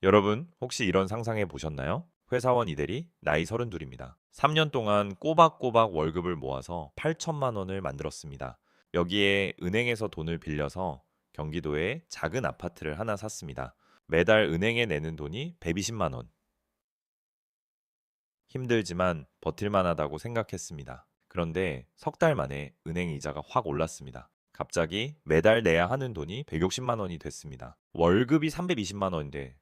여러분, 혹시 이런 상상해 보셨나요? 회사원 이대리, 나이 32입니다. 3년 동안 꼬박꼬박 월급을 모아서 8천만 원을 만들었습니다. 여기에 은행에서 돈을 빌려서 경기도에 작은 아파트를 하나 샀습니다. 매달 은행에 내는 돈이 120만 원. 힘들지만 버틸만 하다고 생각했습니다. 그런데 석 달 만에 은행 이자가 확 올랐습니다. 갑자기 매달 내야 하는 돈이 160만 원이 됐습니다. 월급이 320만 원인데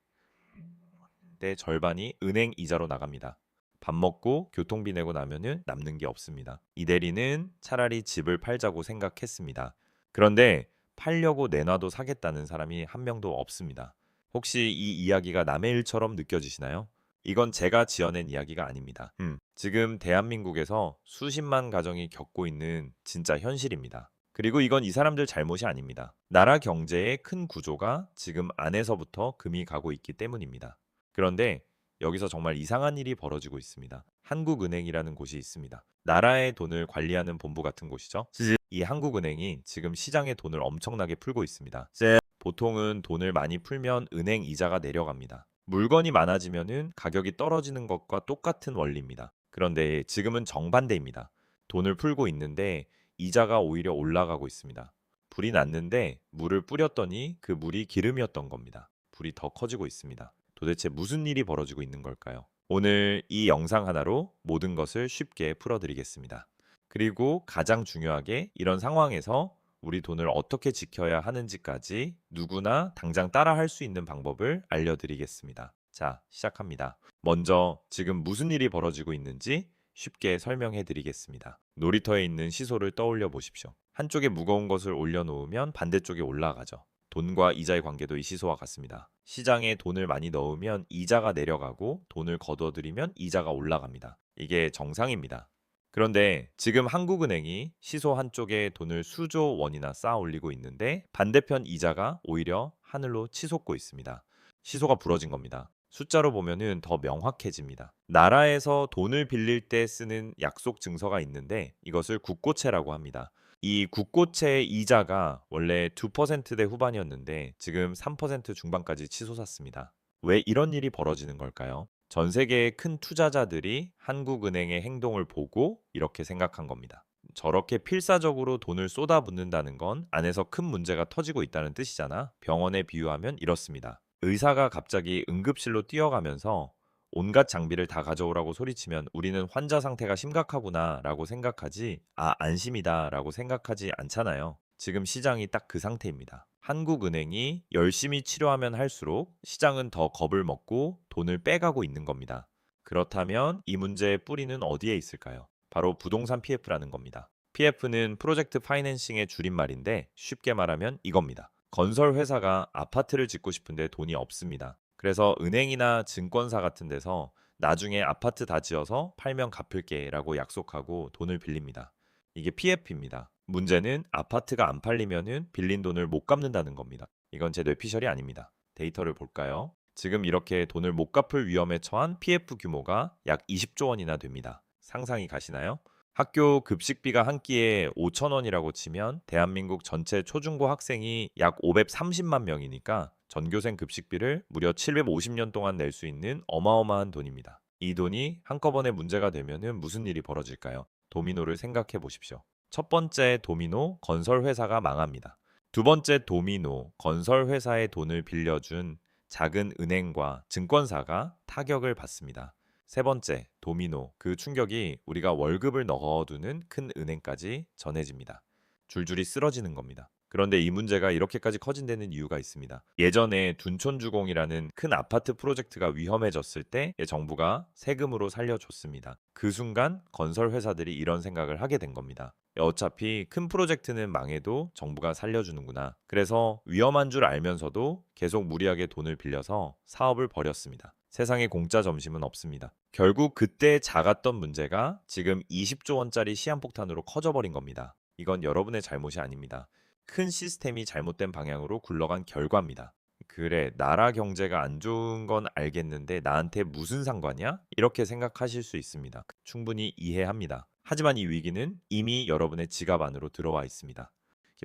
때 절반이 은행 이자로 나갑니다. 밥 먹고 교통비 내고 나면은 남는 게 없습니다. 이 대리는 차라리 집을 팔자고 생각했습니다. 그런데 팔려고 내놔도 사겠다는 사람이 한 명도 없습니다. 혹시 이 이야기가 남의 일처럼 느껴지시나요? 이건 제가 지어낸 이야기가 아닙니다. 지금 대한민국에서 수십만 가정이 겪고 있는 진짜 현실입니다. 그리고 이건 이 사람들 잘못이 아닙니다. 나라 경제의 큰 구조가 지금 안에서부터 금이 가고 있기 때문입니다. 그런데 여기서 정말 이상한 일이 벌어지고 있습니다. 한국은행이라는 곳이 있습니다. 나라의 돈을 관리하는 본부 같은 곳이죠. 이 한국은행이 지금 시장에 돈을 엄청나게 풀고 있습니다. 보통은 돈을 많이 풀면 은행 이자가 내려갑니다. 물건이 많아지면은 가격이 떨어지는 것과 똑같은 원리입니다. 그런데 지금은 정반대입니다. 돈을 풀고 있는데 이자가 오히려 올라가고 있습니다. 불이 났는데 물을 뿌렸더니 그 물이 기름이었던 겁니다. 불이 더 커지고 있습니다. 도대체 무슨 일이 벌어지고 있는 걸까요? 오늘 이 영상 하나로 모든 것을 쉽게 풀어드리겠습니다. 그리고 가장 중요하게 이런 상황에서 우리 돈을 어떻게 지켜야 하는지까지 누구나 당장 따라 할 수 있는 방법을 알려드리겠습니다. 자, 시작합니다. 먼저 지금 무슨 일이 벌어지고 있는지 쉽게 설명해 드리겠습니다. 놀이터에 있는 시소를 떠올려 보십시오. 한쪽에 무거운 것을 올려놓으면 반대쪽에 올라가죠. 돈과 이자의 관계도 이 시소와 같습니다. 시장에 돈을 많이 넣으면 이자가 내려가고 돈을 거둬들이면 이자가 올라갑니다. 이게 정상입니다. 그런데 지금 한국은행이 시소 한쪽에 돈을 수조 원이나 쌓아 올리고 있는데 반대편 이자가 오히려 하늘로 치솟고 있습니다. 시소가 부러진 겁니다. 숫자로 보면은 더 명확해집니다. 나라에서 돈을 빌릴 때 쓰는 약속 증서가 있는데 이것을 국고채라고 합니다. 이 국고채의 이자가 원래 2%대 후반이었는데 지금 3% 중반까지 치솟았습니다. 왜 이런 일이 벌어지는 걸까요? 전 세계의 큰 투자자들이 한국은행의 행동을 보고 이렇게 생각한 겁니다. 저렇게 필사적으로 돈을 쏟아붓는다는 건 안에서 큰 문제가 터지고 있다는 뜻이잖아. 병원에 비유하면 이렇습니다. 의사가 갑자기 응급실로 뛰어가면서 온갖 장비를 다 가져오라고 소리치면 우리는 환자 상태가 심각하구나 라고 생각하지, 아, 안심이다 라고 생각하지 않잖아요. 지금 시장이 딱 그 상태입니다. 한국은행이 열심히 치료하면 할수록 시장은 더 겁을 먹고 돈을 빼가고 있는 겁니다. 그렇다면 이 문제의 뿌리는 어디에 있을까요? 바로 부동산 PF라는 겁니다. PF는 프로젝트 파이낸싱의 줄임말인데 쉽게 말하면 이겁니다. 건설 회사가 아파트를 짓고 싶은데 돈이 없습니다. 그래서 은행이나 증권사 같은 데서 나중에 아파트 다 지어서 팔면 갚을게 라고 약속하고 돈을 빌립니다. 이게 PF입니다. 문제는 아파트가 안 팔리면은 빌린 돈을 못 갚는다는 겁니다. 이건 제 뇌피셜이 아닙니다. 데이터를 볼까요? 지금 이렇게 돈을 못 갚을 위험에 처한 PF 규모가 약 20조 원이나 됩니다. 상상이 가시나요? 학교 급식비가 한 끼에 5천 원이라고 치면 대한민국 전체 초중고 학생이 약 530만 명이니까 전교생 급식비를 무려 750년 동안 낼 수 있는 어마어마한 돈입니다. 이 돈이 한꺼번에 문제가 되면은 무슨 일이 벌어질까요? 도미노를 생각해 보십시오. 첫 번째 도미노, 건설 회사가 망합니다. 두 번째 도미노, 건설 회사의 돈을 빌려준 작은 은행과 증권사가 타격을 받습니다. 세 번째, 도미노. 그 충격이 우리가 월급을 넣어두는 큰 은행까지 전해집니다. 줄줄이 쓰러지는 겁니다. 그런데 이 문제가 이렇게까지 커진 데는 이유가 있습니다. 예전에 둔촌주공이라는 큰 아파트 프로젝트가 위험해졌을 때 정부가 세금으로 살려줬습니다. 그 순간 건설 회사들이 이런 생각을 하게 된 겁니다. 어차피 큰 프로젝트는 망해도 정부가 살려주는구나. 그래서 위험한 줄 알면서도 계속 무리하게 돈을 빌려서 사업을 벌였습니다. 세상에 공짜 점심은 없습니다. 결국 그때 작았던 문제가 지금 20조 원짜리 시한폭탄으로 커져버린 겁니다. 이건 여러분의 잘못이 아닙니다. 큰 시스템이 잘못된 방향으로 굴러간 결과입니다. 그래, 나라 경제가 안 좋은 건 알겠는데 나한테 무슨 상관이야? 이렇게 생각하실 수 있습니다. 충분히 이해합니다. 하지만 이 위기는 이미 여러분의 지갑 안으로 들어와 있습니다.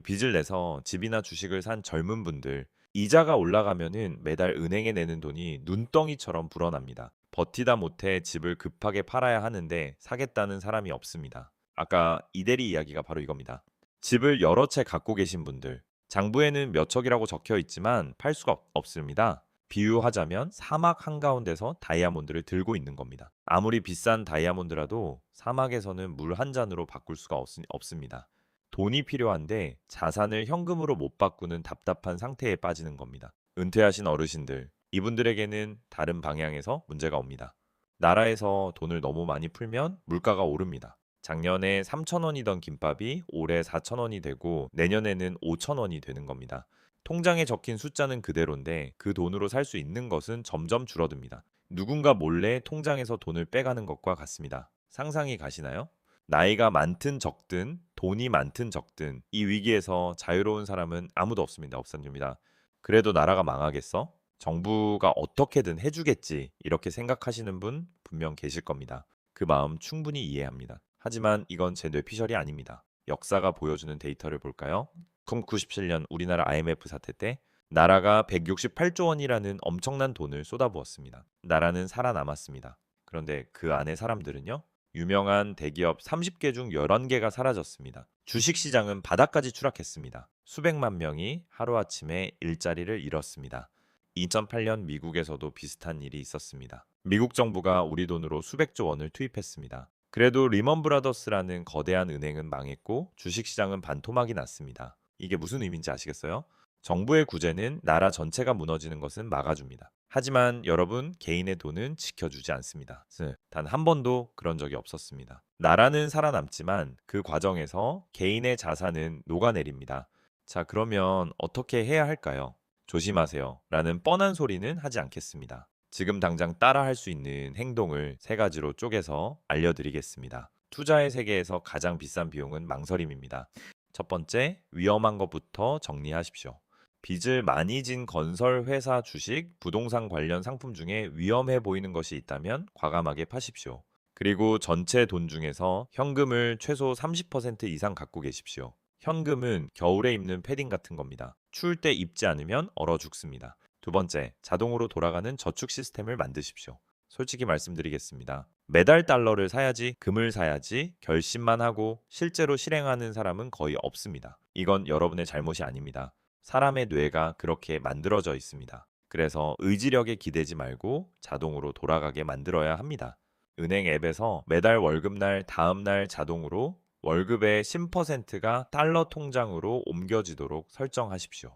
빚을 내서 집이나 주식을 산 젊은 분들, 이자가 올라가면은 매달 은행에 내는 돈이 눈덩이처럼 불어납니다. 버티다 못해 집을 급하게 팔아야 하는데 사겠다는 사람이 없습니다. 아까 이대리 이야기가 바로 이겁니다. 집을 여러 채 갖고 계신 분들, 장부에는 몇 척이라고 적혀 있지만 팔 수가 없습니다. 비유하자면 사막 한가운데서 다이아몬드를 들고 있는 겁니다. 아무리 비싼 다이아몬드라도 사막에서는 물 한 잔으로 바꿀 수가 없습니다. 돈이 필요한데 자산을 현금으로 못 바꾸는 답답한 상태에 빠지는 겁니다. 은퇴하신 어르신들, 이분들에게는 다른 방향에서 문제가 옵니다. 나라에서 돈을 너무 많이 풀면 물가가 오릅니다. 작년에 3,000원이던 김밥이 올해 4,000원이 되고 내년에는 5,000원이 되는 겁니다. 통장에 적힌 숫자는 그대로인데 그 돈으로 살 수 있는 것은 점점 줄어듭니다. 누군가 몰래 통장에서 돈을 빼가는 것과 같습니다. 상상이 가시나요? 나이가 많든 적든 돈이 많든 적든 이 위기에서 자유로운 사람은 아무도 없습니다. 그래도 나라가 망하겠어? 정부가 어떻게든 해주겠지 이렇게 생각하시는 분 분명 계실 겁니다. 그 마음 충분히 이해합니다. 하지만 이건 제 뇌피셜이 아닙니다. 역사가 보여주는 데이터를 볼까요? 1997년 우리나라 IMF 사태 때 나라가 168조 원이라는 엄청난 돈을 쏟아부었습니다. 나라는 살아남았습니다. 그런데 그 안에 사람들은요? 유명한 대기업 30개 중 11개가 사라졌습니다. 주식시장은 바닥까지 추락했습니다. 수백만 명이 하루아침에 일자리를 잃었습니다. 2008년 미국에서도 비슷한 일이 있었습니다. 미국 정부가 우리 돈으로 수백조 원을 투입했습니다. 그래도 리먼 브라더스라는 거대한 은행은 망했고 주식시장은 반토막이 났습니다. 이게 무슨 의미인지 아시겠어요? 정부의 구제는 나라 전체가 무너지는 것은 막아줍니다. 하지만 여러분, 개인의 돈은 지켜주지 않습니다. 단 한 번도 그런 적이 없었습니다. 나라는 살아남지만 그 과정에서 개인의 자산은 녹아내립니다. 자, 그러면 어떻게 해야 할까요? 조심하세요. 라는 뻔한 소리는 하지 않겠습니다. 지금 당장 따라 할 수 있는 행동을 세 가지로 쪼개서 알려드리겠습니다. 투자의 세계에서 가장 비싼 비용은 망설임입니다. 첫 번째, 위험한 것부터 정리하십시오. 빚을 많이 진 건설 회사 주식, 부동산 관련 상품 중에 위험해 보이는 것이 있다면 과감하게 파십시오. 그리고 전체 돈 중에서 현금을 최소 30% 이상 갖고 계십시오. 현금은 겨울에 입는 패딩 같은 겁니다. 추울 때 입지 않으면 얼어 죽습니다. 두 번째, 자동으로 돌아가는 저축 시스템을 만드십시오. 솔직히 말씀드리겠습니다. 매달 달러를 사야지, 금을 사야지 결심만 하고 실제로 실행하는 사람은 거의 없습니다. 이건 여러분의 잘못이 아닙니다. 사람의 뇌가 그렇게 만들어져 있습니다. 그래서 의지력에 기대지 말고 자동으로 돌아가게 만들어야 합니다. 은행 앱에서 매달 월급날 다음 날 자동으로 월급의 10%가 달러 통장으로 옮겨지도록 설정하십시오.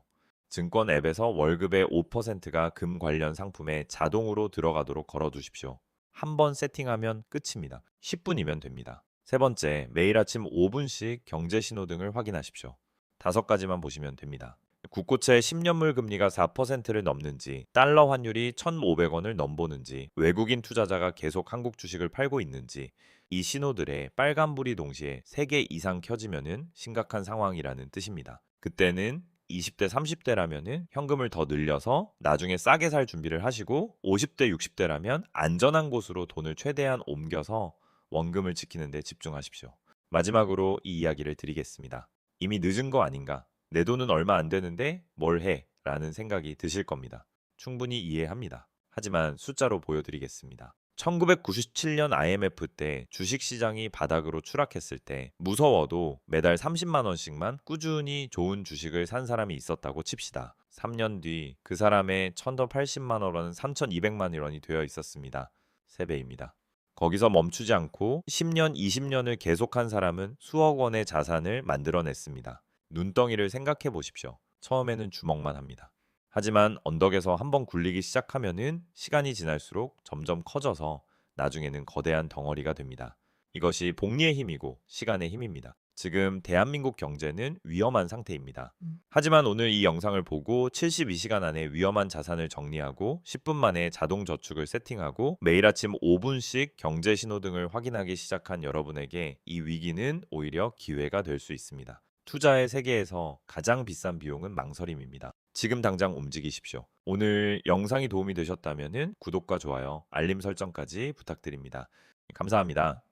증권 앱에서 월급의 5%가 금 관련 상품에 자동으로 들어가도록 걸어두십시오. 한 번 세팅하면 끝입니다. 10분이면 됩니다. 세 번째, 매일 아침 5분씩 경제 신호등을 확인하십시오. 5가지만 보시면 됩니다. 국고채 10년물 금리가 4%를 넘는지, 달러 환율이 1,500원을 넘보는지, 외국인 투자자가 계속 한국 주식을 팔고 있는지, 이 신호들에 빨간불이 동시에 3개 이상 켜지면은 심각한 상황이라는 뜻입니다. 그때는 20대, 30대라면은 현금을 더 늘려서 나중에 싸게 살 준비를 하시고 50대, 60대라면 안전한 곳으로 돈을 최대한 옮겨서 원금을 지키는 데 집중하십시오. 마지막으로 이 이야기를 드리겠습니다. 이미 늦은 거 아닌가? 내 돈은 얼마 안 되는데 뭘 해? 라는 생각이 드실 겁니다. 충분히 이해합니다. 하지만 숫자로 보여드리겠습니다. 1997년 IMF 때 주식시장이 바닥으로 추락했을 때 무서워도 매달 30만 원씩만 꾸준히 좋은 주식을 산 사람이 있었다고 칩시다. 3년 뒤 그 사람의 1,180만 원은 3,200만 원이 되어 있었습니다. 3배입니다. 거기서 멈추지 않고 10년, 20년을 계속한 사람은 수억 원의 자산을 만들어냈습니다. 눈덩이를 생각해 보십시오. 처음에는 주먹만 합니다. 하지만 언덕에서 한번 굴리기 시작하면은 시간이 지날수록 점점 커져서 나중에는 거대한 덩어리가 됩니다. 이것이 복리의 힘이고 시간의 힘입니다. 지금 대한민국 경제는 위험한 상태입니다. 하지만 오늘 이 영상을 보고 72시간 안에 위험한 자산을 정리하고 10분 만에 자동 저축을 세팅하고 매일 아침 5분씩 경제 신호등을 확인하기 시작한 여러분에게 이 위기는 오히려 기회가 될 수 있습니다. 투자의 세계에서 가장 비싼 비용은 망설임입니다. 지금 당장 움직이십시오. 오늘 영상이 도움이 되셨다면 구독과 좋아요, 알림 설정까지 부탁드립니다. 감사합니다.